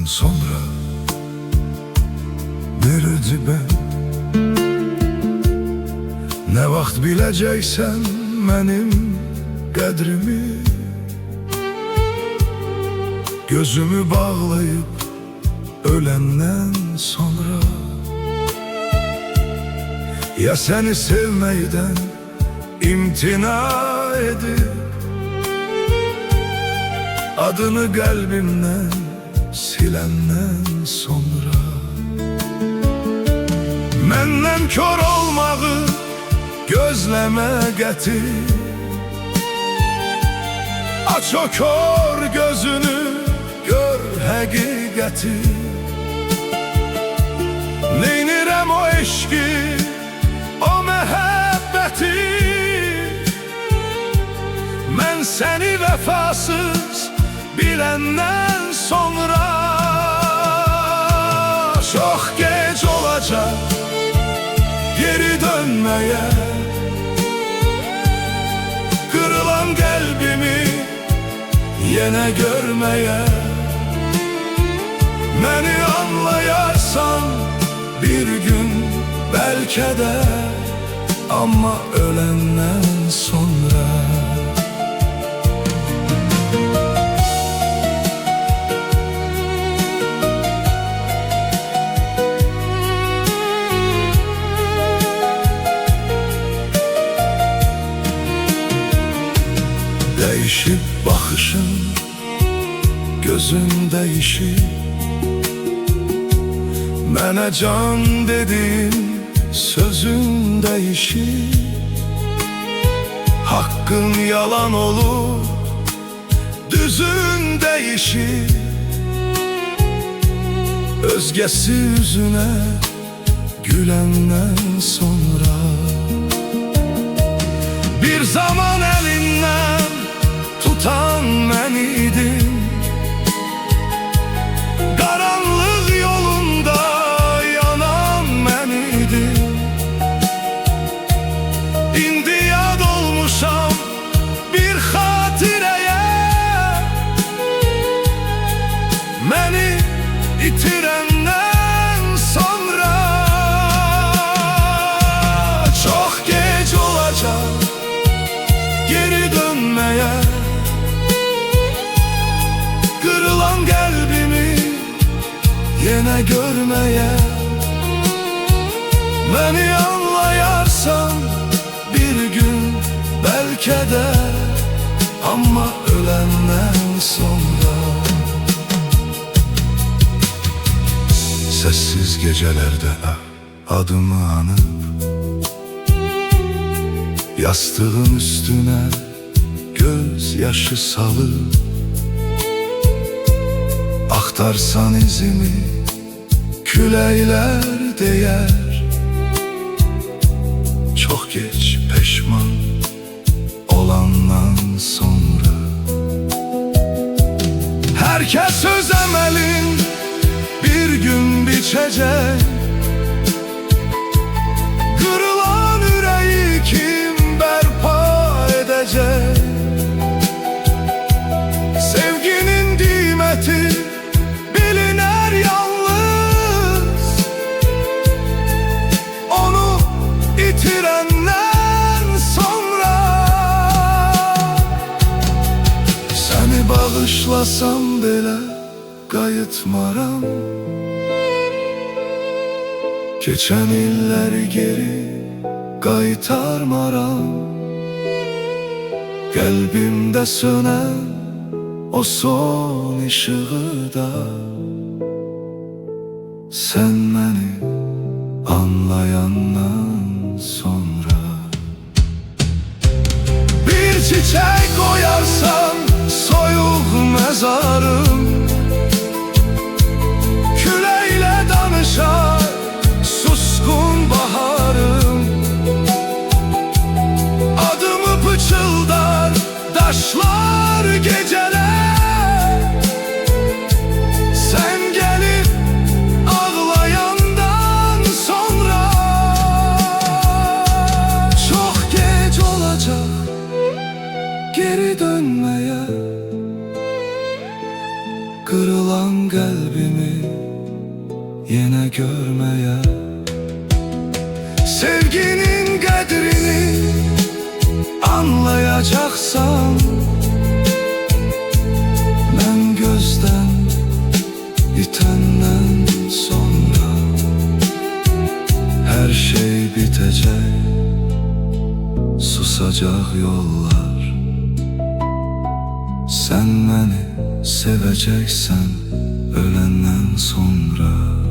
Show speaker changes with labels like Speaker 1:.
Speaker 1: senden sonra nerede ben? Ne vaxt biləcəksən mənim qədrimi? Gözümü bağlayıp ölenden sonra, ya seni sevmeyden imtina edip adını kalbimden silenden sonra, menden kör olmağı gözleme getir. Aç o kör gözünü, gör həqiqəti. Neynirəm o eşki, o məhəbbəti? Mən səni vəfasız biləndən sonra, çox gec olacaq geri dönməyə. Kırılan qəlbimi yenə görməyə. Məni anlayarsan bir gün belki de, ama ölenden sonra. Değişip bakışın, gözün değişir. Mənə can dedin, sözün değişir. Hakkın yalan olur, düzün değişir. Özgesi yüzüne gülenden sonra, bir zaman elinden tutan mən idim. Karanlık yolunda yanan mən idim. İndi yad olmuşam bir xatirəyə, məni itirəndən sonra. Çox gec olacaq geri dönməyə. Kırılan qəlbimi yenə görməyə. Məni anlayarsan bir gün belki de, ama ölenden sonra. Sessiz gecelerde adımı anıp yastığın üstüne gözyaşı salıp aktarsan izimi küleyler değer. Çok geç peşman olandan sonra. Herkes öz emelin bir gün biçecek. Kırılan yüreği kim berpa edecek? Sevginin kıymeti biliner yalnız, onu itirenden sonra. Seni bağışlasam belə qayıtmaram. Keçən illəri geri qaytarmaram. Qəlbimdə sönən o son ışığı da sen beni anlayandan sonra. Bir çiçek koyarsan soyuq mezarım, küleyle danışar suskun baharım. Adımı pıçıldar taşlar geceler, sen gelip ağlayandan sonra. Sevginin qədrini anlayacaksan, ben gözden itenden sonra her şey bitecek, susacak yollar. Sen beni seveceksen ölenden sonra